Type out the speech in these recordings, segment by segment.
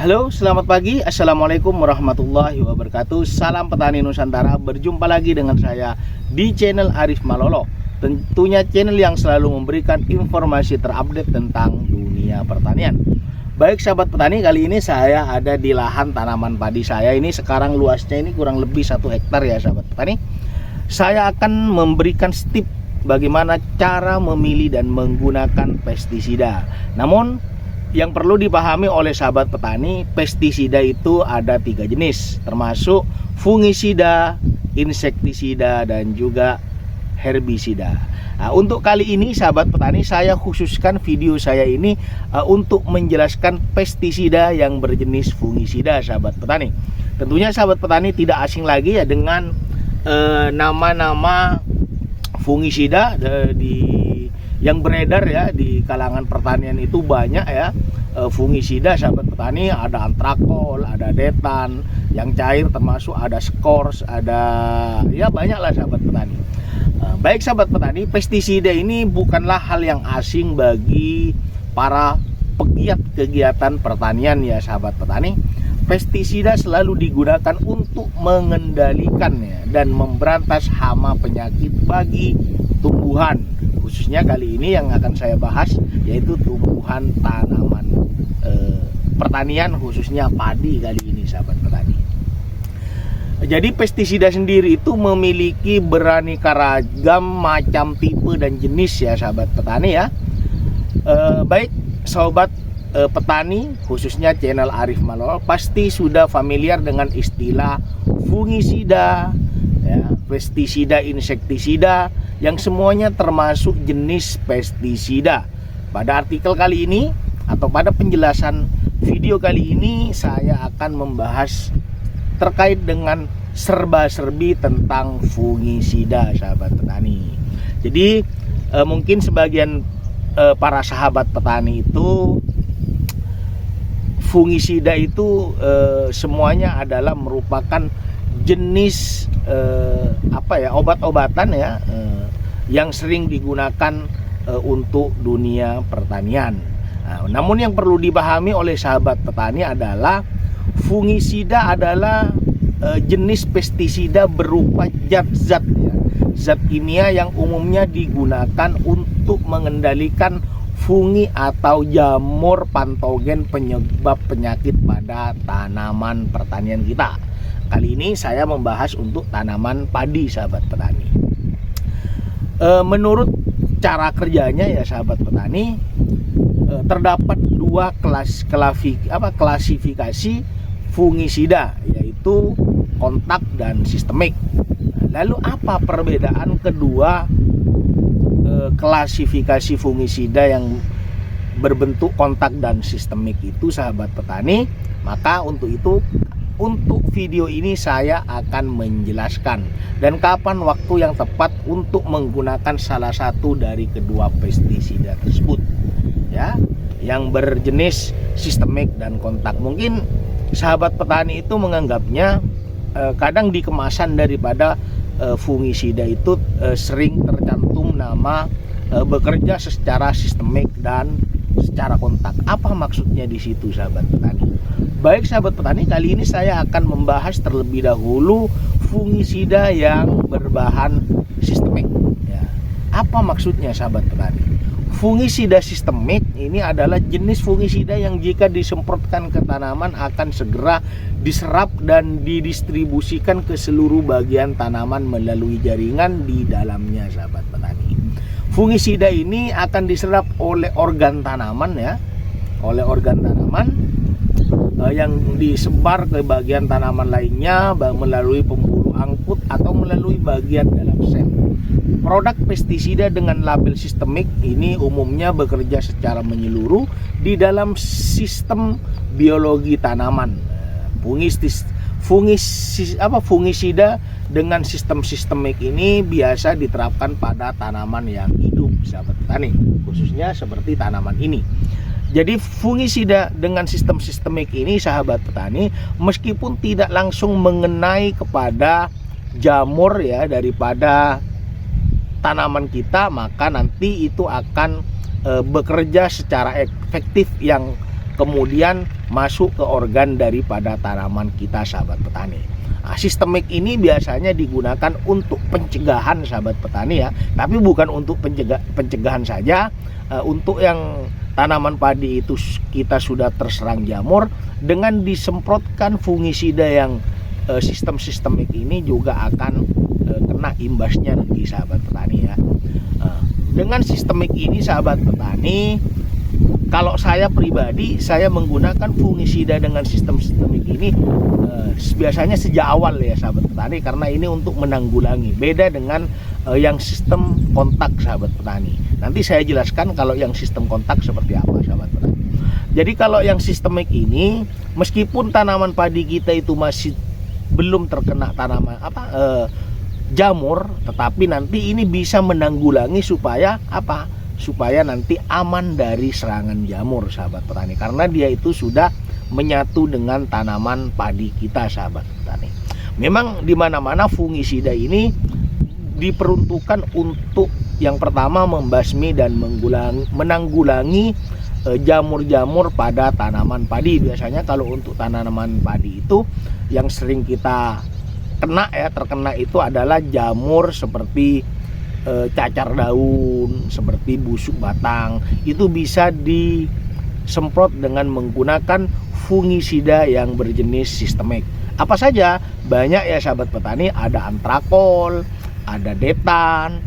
Halo, selamat pagi. Assalamualaikum warahmatullahi wabarakatuh. Salam petani Nusantara. Berjumpa lagi dengan saya di channel Arif Malolo. Tentunya channel yang selalu memberikan informasi terupdate tentang dunia pertanian. Baik sahabat petani, kali ini saya ada di lahan tanaman padi saya. Ini sekarang luasnya ini kurang lebih 1 hektar ya sahabat petani. Saya akan memberikan tips bagaimana cara memilih dan menggunakan pestisida. Namun yang perlu dipahami oleh sahabat petani, pestisida itu ada 3 jenis, termasuk fungisida, insektisida, dan juga herbisida. Nah, untuk kali ini sahabat petani, saya khususkan video saya ini untuk menjelaskan pestisida yang berjenis fungisida sahabat petani. Tentunya sahabat petani tidak asing lagi ya dengan nama-nama fungisida yang beredar ya di kalangan pertanian. Itu banyak ya fungisida sahabat petani, ada antrakol, ada detan yang cair, termasuk ada skors, ada ya banyak lah sahabat petani. Baik sahabat petani, pestisida ini bukanlah hal yang asing bagi para pegiat kegiatan pertanian ya sahabat petani. Pestisida selalu digunakan untuk mengendalikan ya, dan memberantas hama penyakit bagi tumbuhan. Khususnya kali ini yang akan saya bahas yaitu tumbuhan tanaman pertanian, khususnya padi kali ini sahabat petani. Jadi pestisida sendiri itu memiliki beraneka ragam macam tipe dan jenis ya sahabat petani ya. Baik sobat petani, khususnya channel Arif Malolo pasti sudah familiar dengan istilah fungisida ya, pestisida, insektisida, yang semuanya termasuk jenis pestisida. Pada artikel kali ini atau pada penjelasan video kali ini saya akan membahas terkait dengan serba-serbi tentang fungisida sahabat petani. Jadi mungkin sebagian para sahabat petani itu fungisida itu semuanya adalah merupakan jenis obat-obatan ya yang sering digunakan untuk dunia pertanian. Namun yang perlu dipahami oleh sahabat petani adalah fungisida adalah jenis pestisida berupa zat-zat ya, zat kimia yang umumnya digunakan untuk mengendalikan fungi atau jamur patogen penyebab penyakit pada tanaman pertanian kita. Kali ini saya membahas untuk tanaman padi sahabat petani. Menurut cara kerjanya ya sahabat petani, terdapat 2 klasifikasi fungisida, yaitu kontak dan sistemik. Lalu apa perbedaan kedua klasifikasi fungisida yang berbentuk kontak dan sistemik itu sahabat petani? Maka untuk itu, untuk video ini saya akan menjelaskan dan kapan waktu yang tepat untuk menggunakan salah satu dari kedua pestisida tersebut ya, yang berjenis sistemik dan kontak. Mungkin sahabat petani itu menganggapnya kadang di kemasan daripada fungisida itu sering tercantum nama bekerja secara sistemik dan secara kontak. Apa maksudnya di situ sahabat petani? Baik sahabat petani, kali ini saya akan membahas terlebih dahulu fungisida yang berbahan sistemik ya. Apa maksudnya sahabat petani? Fungisida sistemik ini adalah jenis fungisida yang jika disemprotkan ke tanaman akan segera diserap dan didistribusikan ke seluruh bagian tanaman melalui jaringan di dalamnya sahabat petani. Fungisida ini akan diserap oleh organ tanaman ya, oleh organ tanaman yang disebar ke bagian tanaman lainnya melalui pembuluh angkut atau melalui bagian dalam sel. Produk pestisida dengan label sistemik ini umumnya bekerja secara menyeluruh di dalam sistem biologi tanaman. Fungisida dengan sistem sistemik ini biasa diterapkan pada tanaman yang hidup sahabat petani, khususnya seperti tanaman ini. Jadi fungisida dengan sistem sistemik ini sahabat petani, meskipun tidak langsung mengenai kepada jamur ya daripada tanaman kita, maka nanti itu akan bekerja secara efektif yang kemudian masuk ke organ daripada tanaman kita sahabat petani. Nah, sistemik ini biasanya digunakan untuk pencegahan sahabat petani ya, tapi bukan untuk pencegahan saja. Untuk yang tanaman padi itu kita sudah terserang jamur, dengan disemprotkan fungisida yang sistem sistemik ini juga akan kena imbasnya nanti sahabat petani ya. Dengan sistemik ini sahabat petani, kalau saya pribadi saya menggunakan fungisida dengan sistem sistemik ini biasanya sejak awal ya sahabat petani, karena ini untuk menanggulangi. Beda dengan yang sistem kontak sahabat petani. Nanti saya jelaskan kalau yang sistem kontak seperti apa sahabat petani. Jadi kalau yang sistemik ini, meskipun tanaman padi kita itu masih belum terkena jamur, tetapi nanti ini bisa menanggulangi supaya apa? Supaya nanti aman dari serangan jamur sahabat petani, karena dia itu sudah menyatu dengan tanaman padi kita sahabat petani. Memang di mana-mana fungisida ini diperuntukkan untuk yang pertama membasmi dan menanggulangi jamur-jamur pada tanaman padi. Biasanya kalau untuk tanaman padi itu yang sering kita terkena itu adalah jamur seperti cacar daun, seperti busuk batang. Itu bisa disemprot dengan menggunakan fungisida yang berjenis sistemik. Apa saja? Banyak ya sahabat petani, ada antrakol, ada detan,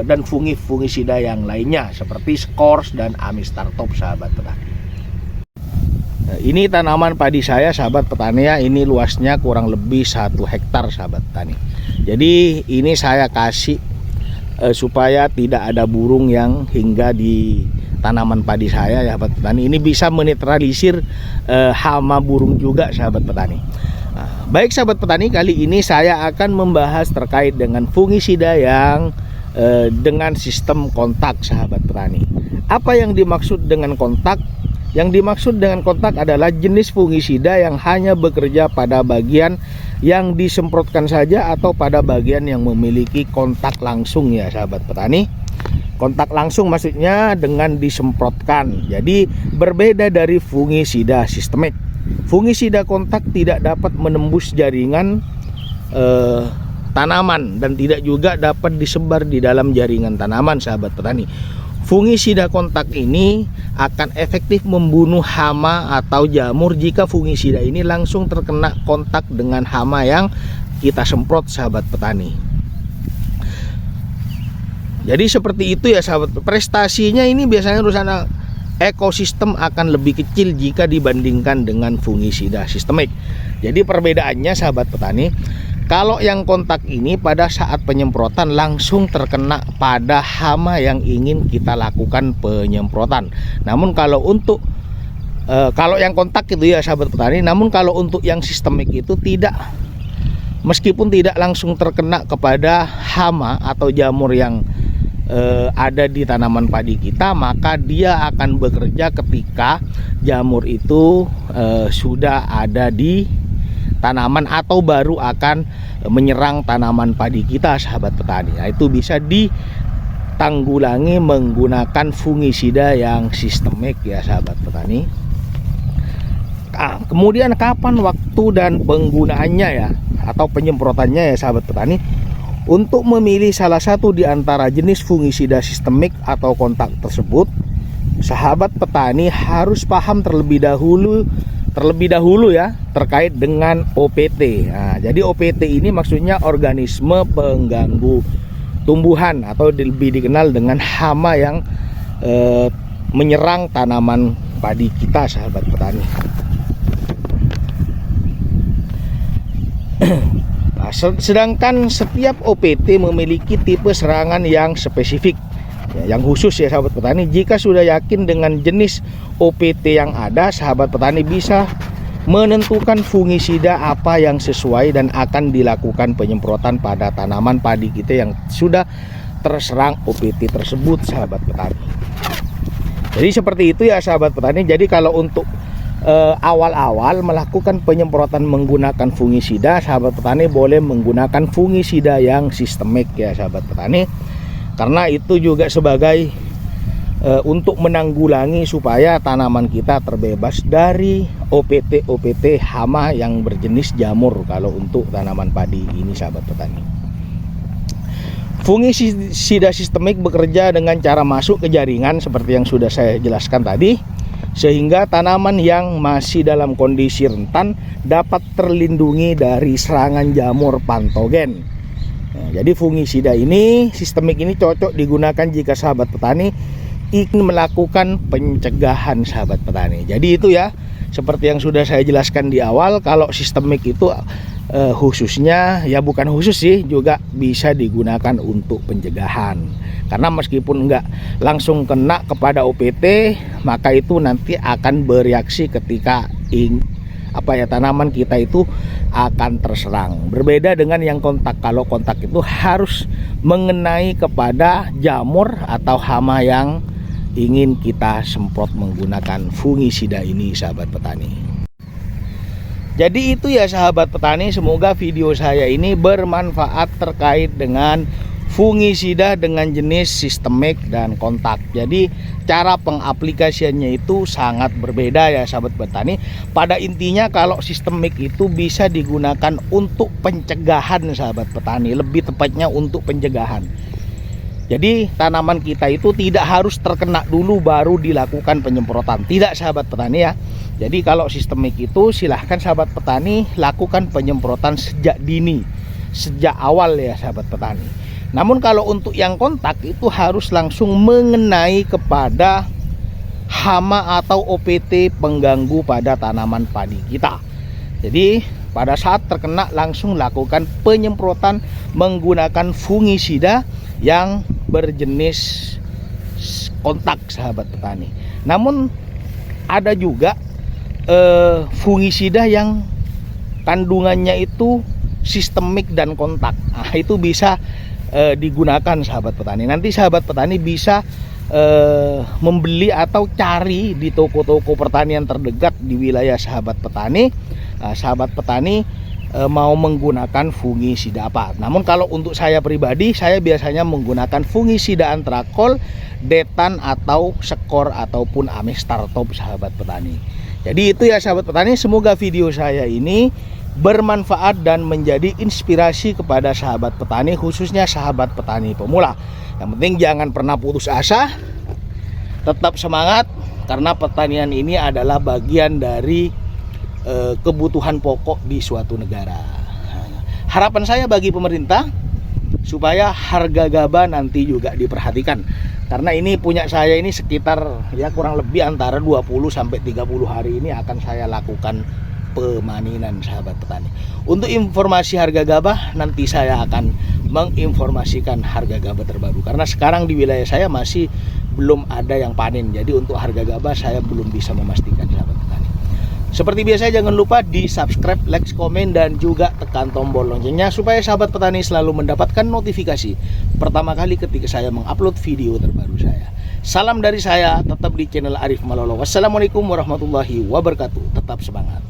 dan fungisida yang lainnya seperti skors dan amistartop sahabat petani. Ini tanaman padi saya sahabat petani ya, ini luasnya kurang lebih 1 hektar sahabat petani. Jadi ini saya kasih supaya tidak ada burung yang hingga di tanaman padi saya ya sahabat petani. Ini bisa menetralisir hama burung juga sahabat petani. Baik sahabat petani, kali ini saya akan membahas terkait dengan fungisida yang dengan sistem kontak sahabat petani. Apa yang dimaksud dengan kontak? Yang dimaksud dengan kontak adalah jenis fungisida yang hanya bekerja pada bagian yang disemprotkan saja atau pada bagian yang memiliki kontak langsung ya sahabat petani. Kontak langsung maksudnya dengan disemprotkan. Jadi berbeda dari fungisida sistemik. Fungisida kontak tidak dapat menembus jaringan tanaman dan tidak juga dapat disebar di dalam jaringan tanaman sahabat petani. Fungisida kontak ini akan efektif membunuh hama atau jamur jika fungisida ini langsung terkena kontak dengan hama yang kita semprot sahabat petani. Jadi seperti itu ya sahabat. Prestasinya ini biasanya urusan ekosistem akan lebih kecil jika dibandingkan dengan fungisida sistemik. Jadi perbedaannya sahabat petani, kalau yang kontak ini pada saat penyemprotan langsung terkena pada hama yang ingin kita lakukan penyemprotan. Namun kalau untuk kalau yang kontak itu ya sahabat petani, namun kalau untuk yang sistemik itu tidak, meskipun tidak langsung terkena kepada hama atau jamur yang ada di tanaman padi kita, maka dia akan bekerja ketika jamur itu sudah ada di tanaman atau baru akan menyerang tanaman padi kita sahabat petani. Nah, itu bisa ditanggulangi menggunakan fungisida yang sistemik ya sahabat petani. Kemudian kapan waktu dan penggunaannya ya atau penyemprotannya ya sahabat petani. Untuk memilih salah satu di antara jenis fungisida sistemik atau kontak tersebut, sahabat petani harus paham terlebih dahulu ya terkait dengan OPT. Nah, jadi OPT ini maksudnya organisme pengganggu tumbuhan atau lebih dikenal dengan hama yang menyerang tanaman padi kita sahabat petani. Nah, sedangkan setiap OPT memiliki tipe serangan yang spesifik ya, yang khusus ya sahabat petani. Jika sudah yakin dengan jenis OPT yang ada, sahabat petani bisa menentukan fungisida apa yang sesuai dan akan dilakukan penyemprotan pada tanaman padi kita yang sudah terserang OPT tersebut sahabat petani. Jadi seperti itu ya sahabat petani. Jadi kalau untuk awal-awal melakukan penyemprotan menggunakan fungisida, sahabat petani boleh menggunakan fungisida yang sistemik ya sahabat petani, karena itu juga sebagai untuk menanggulangi supaya tanaman kita terbebas dari OPT hama yang berjenis jamur kalau untuk tanaman padi ini, sahabat petani. Fungisida sistemik bekerja dengan cara masuk ke jaringan seperti yang sudah saya jelaskan tadi, sehingga tanaman yang masih dalam kondisi rentan dapat terlindungi dari serangan jamur patogen. Nah, jadi fungisida ini, sistemik ini cocok digunakan jika sahabat petani ingin melakukan pencegahan, sahabat petani. Jadi itu ya, seperti yang sudah saya jelaskan di awal, kalau sistemik itu khususnya, ya bukan khusus sih, juga bisa digunakan untuk pencegahan. Karena meskipun enggak langsung kena kepada OPT, maka itu nanti akan bereaksi ketika tanaman kita itu akan terserang. Berbeda dengan yang kontak. Kalau kontak itu harus mengenai kepada jamur atau hama yang ingin kita semprot menggunakan fungisida ini, sahabat petani. Jadi itu ya sahabat petani, semoga video saya ini bermanfaat terkait dengan fungisida dengan jenis sistemik dan kontak. Jadi cara pengaplikasiannya itu sangat berbeda ya sahabat petani. Pada intinya kalau sistemik itu bisa digunakan untuk pencegahan, sahabat petani, lebih tepatnya untuk pencegahan. Jadi tanaman kita itu tidak harus terkena dulu baru dilakukan penyemprotan, tidak sahabat petani ya. Jadi kalau sistemik itu silahkan sahabat petani lakukan penyemprotan sejak dini, sejak awal ya sahabat petani. Namun kalau untuk yang kontak itu harus langsung mengenai kepada hama atau OPT pengganggu pada tanaman padi kita. Jadi pada saat terkena langsung lakukan penyemprotan menggunakan fungisida yang berjenis kontak, sahabat petani. Namun ada juga fungisida yang kandungannya itu sistemik dan kontak. Nah, itu bisa digunakan sahabat petani. Nanti sahabat petani bisa membeli atau cari di toko-toko pertanian terdekat di wilayah sahabat petani. Sahabat petani mau menggunakan fungisida apa. Namun kalau untuk saya pribadi, saya biasanya menggunakan fungisida antrakol, detan atau skor ataupun amestar top, sahabat petani. Jadi itu ya sahabat petani, semoga video saya ini bermanfaat dan menjadi inspirasi kepada sahabat petani, khususnya sahabat petani pemula. Yang penting jangan pernah putus asa, tetap semangat, karena pertanian ini adalah bagian dari kebutuhan pokok di suatu negara. Harapan saya bagi pemerintah supaya harga gabah nanti juga diperhatikan, karena ini punya saya ini sekitar ya kurang lebih antara 20 sampai 30 hari ini akan saya lakukan pemaninan, sahabat petani. Untuk informasi harga gabah nanti saya akan menginformasikan harga gabah terbaru, karena sekarang di wilayah saya masih belum ada yang panen. Jadi untuk harga gabah saya belum bisa memastikan, sahabat petani. Seperti biasa jangan lupa di subscribe, like, komen, dan juga tekan tombol loncengnya supaya sahabat petani selalu mendapatkan notifikasi pertama kali ketika saya mengupload video terbaru saya. Salam dari saya, tetap di channel Arif Malolo. Wassalamualaikum warahmatullahi wabarakatuh. Tetap semangat.